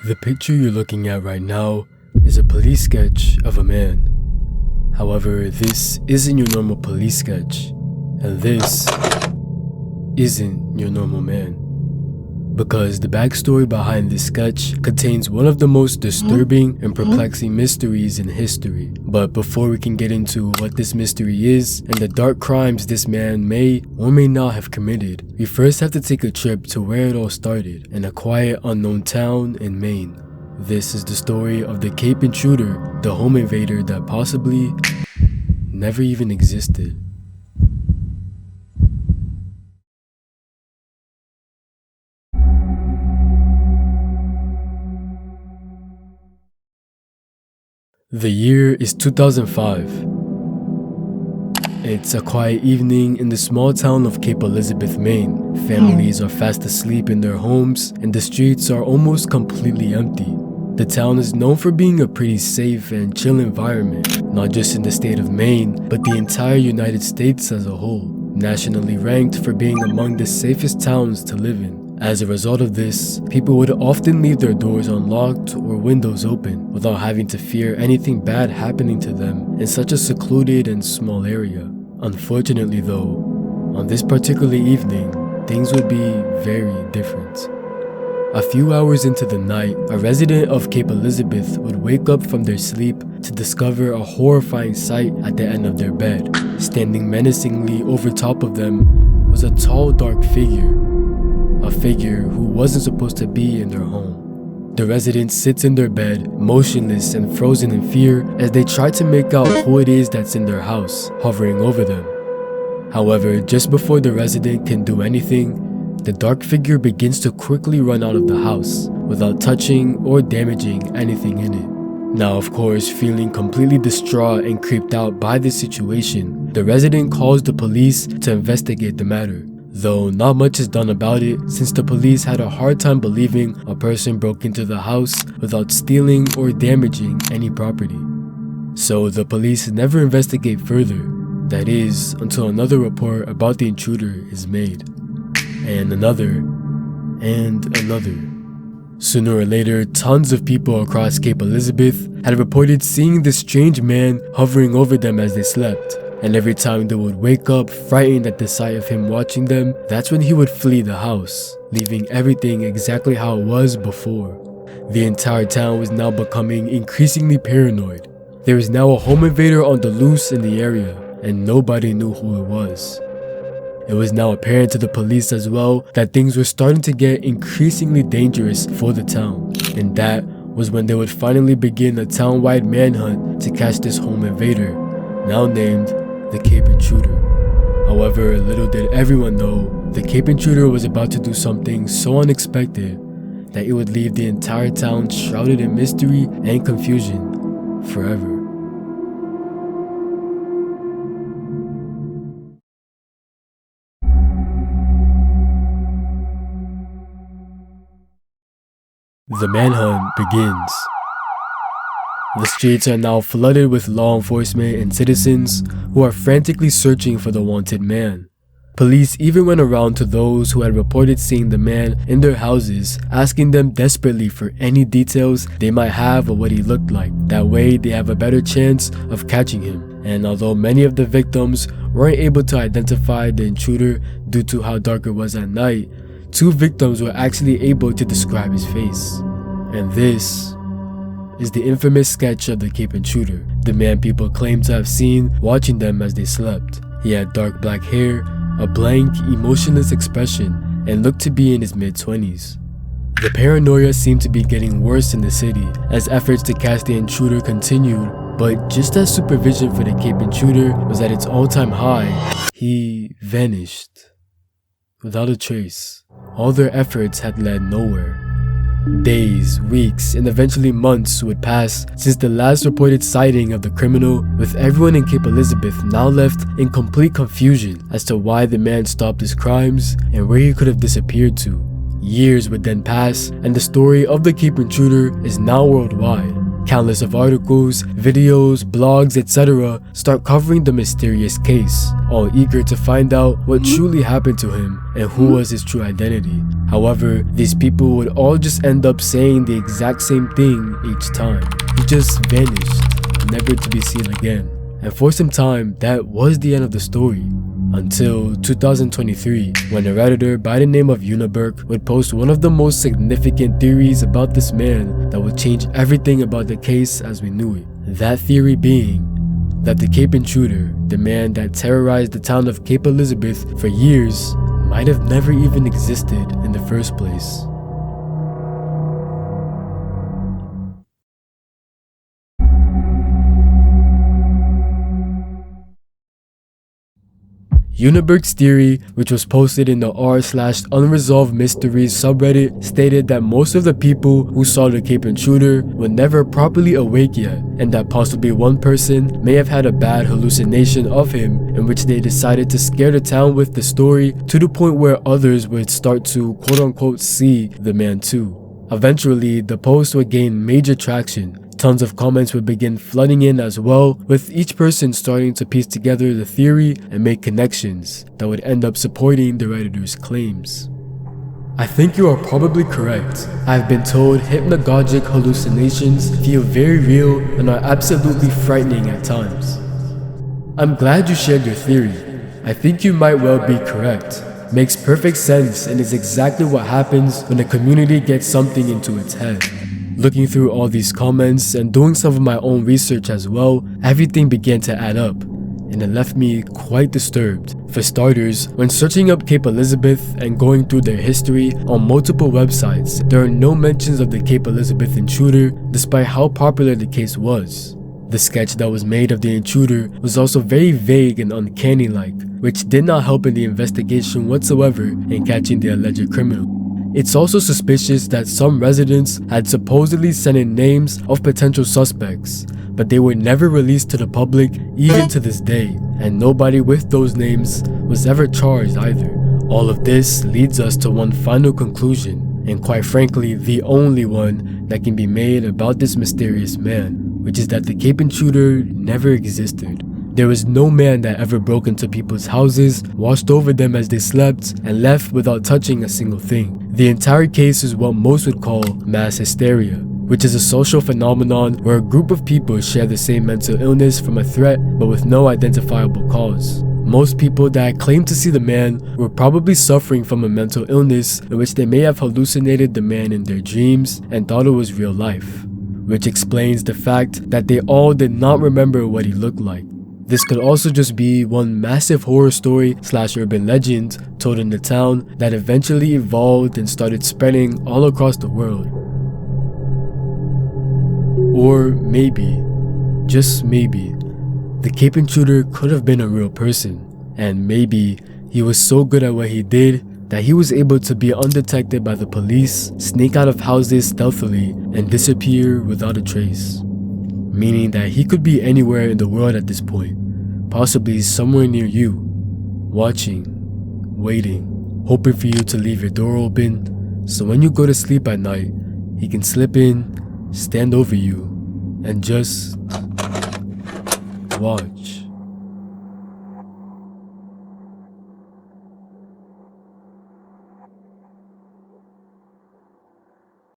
The picture you're looking at right now is a police sketch of a man. However, this isn't your normal police sketch, and this isn't your normal man. Because the backstory behind this sketch contains one of the most disturbing and perplexing mysteries in history. But before we can get into what this mystery is and the dark crimes this man may or may not have committed, we first have to take a trip to where it all started, in a quiet, unknown town in Maine. This is the story of the Cape Intruder, the home invader that possibly never even existed. The year is 2005. It's a quiet evening in the small town of Cape Elizabeth, Maine. Families are fast asleep in their homes, and the streets are almost completely empty. The town is known for being a pretty safe and chill environment, not just in the state of Maine, but the entire United States as a whole, nationally ranked for being among the safest towns to live in. As a result of this, people would often leave their doors unlocked or windows open without having to fear anything bad happening to them in such a secluded and small area. Unfortunately though, on this particular evening, things would be very different. A few hours into the night, a resident of Cape Elizabeth would wake up from their sleep to discover a horrifying sight at the end of their bed. Standing menacingly over top of them was a tall, dark figure. A figure who wasn't supposed to be in their home. The resident sits in their bed, motionless and frozen in fear as they try to make out who it is that's in their house, hovering over them. However, just before the resident can do anything, the dark figure begins to quickly run out of the house without touching or damaging anything in it. Now, of course, feeling completely distraught and creeped out by this situation, the resident calls the police to investigate the matter. Though not much is done about it, since the police had a hard time believing a person broke into the house without stealing or damaging any property. So the police never investigate further, that is, until another report about the intruder is made. And another. Sooner or later, tons of people across Cape Elizabeth had reported seeing this strange man hovering over them as they slept. And every time they would wake up frightened at the sight of him watching them, that's when he would flee the house, leaving everything exactly how it was before. The entire town was now becoming increasingly paranoid. There was now a home invader on the loose in the area, and nobody knew who it was. It was now apparent to the police as well that things were starting to get increasingly dangerous for the town, and that was when they would finally begin a town-wide manhunt to catch this home invader, now named the Cape Intruder. However, little did everyone know, the Cape Intruder was about to do something so unexpected that it would leave the entire town shrouded in mystery and confusion forever. The manhunt begins. The streets are now flooded with law enforcement and citizens who are frantically searching for the wanted man. Police even went around to those who had reported seeing the man in their houses, asking them desperately for any details they might have of what he looked like. That way they have a better chance of catching him. And although many of the victims weren't able to identify the intruder due to how dark it was at night, 2 victims were actually able to describe his face. And this is the infamous sketch of the Cape Intruder, the man people claim to have seen watching them as they slept. He had dark black hair, a blank, emotionless expression, and looked to be in his mid-20s. The paranoia seemed to be getting worse in the city as efforts to catch the intruder continued, but just as supervision for the Cape Intruder was at its all-time high, he vanished without a trace. All their efforts had led nowhere. Days, weeks, and eventually months would pass since the last reported sighting of the criminal, with everyone in Cape Elizabeth now left in complete confusion as to why the man stopped his crimes and where he could have disappeared to. Years would then pass, and the story of the Cape Intruder is now worldwide. Countless of articles, videos, blogs, etc. start covering the mysterious case, all eager to find out what truly happened to him and who was his true identity. However, these people would all just end up saying the exact same thing each time. He just vanished, never to be seen again. And for some time, that was the end of the story. Until 2023, when a Redditor by the name of Uniburk would post one of the most significant theories about this man that would change everything about the case as we knew it. That theory being that the Cape Intruder, the man that terrorized the town of Cape Elizabeth for years, might have never even existed in the first place. Uniburk's theory, which was posted in the r/unresolved mysteries subreddit, stated that most of the people who saw the Cape Intruder were never properly awake yet, and that possibly one person may have had a bad hallucination of him in which they decided to scare the town with the story to the point where others would start to quote-unquote see the man too. Eventually, the post would gain major traction. Tons of comments would begin flooding in as well, with each person starting to piece together the theory and make connections that would end up supporting the Redditor's claims. I think you are probably correct. I've been told hypnagogic hallucinations feel very real and are absolutely frightening at times. I'm glad you shared your theory. I think you might well be correct. Makes perfect sense and is exactly what happens when a community gets something into its head. Looking through all these comments and doing some of my own research as well, everything began to add up, and it left me quite disturbed. For starters, when searching up Cape Elizabeth and going through their history on multiple websites, there are no mentions of the Cape Elizabeth intruder despite how popular the case was. The sketch that was made of the intruder was also very vague and uncanny-like, which did not help in the investigation whatsoever in catching the alleged criminal. It's also suspicious that some residents had supposedly sent in names of potential suspects, but they were never released to the public even to this day, and nobody with those names was ever charged either. All of this leads us to one final conclusion, and quite frankly the only one that can be made about this mysterious man, which is that the Cape Intruder never existed. There was no man that ever broke into people's houses, watched over them as they slept, and left without touching a single thing. The entire case is what most would call mass hysteria, which is a social phenomenon where a group of people share the same mental illness from a threat but with no identifiable cause. Most people that claim to see the man were probably suffering from a mental illness in which they may have hallucinated the man in their dreams and thought it was real life, which explains the fact that they all did not remember what he looked like. This could also just be one massive horror story / urban legend told in the town that eventually evolved and started spreading all across the world. Or maybe, just maybe, the Cape Intruder could have been a real person, and maybe he was so good at what he did that he was able to be undetected by the police, sneak out of houses stealthily, and disappear without a trace. Meaning that he could be anywhere in the world at this point, possibly somewhere near you, watching, waiting, hoping for you to leave your door open, so when you go to sleep at night, he can slip in, stand over you, and just watch.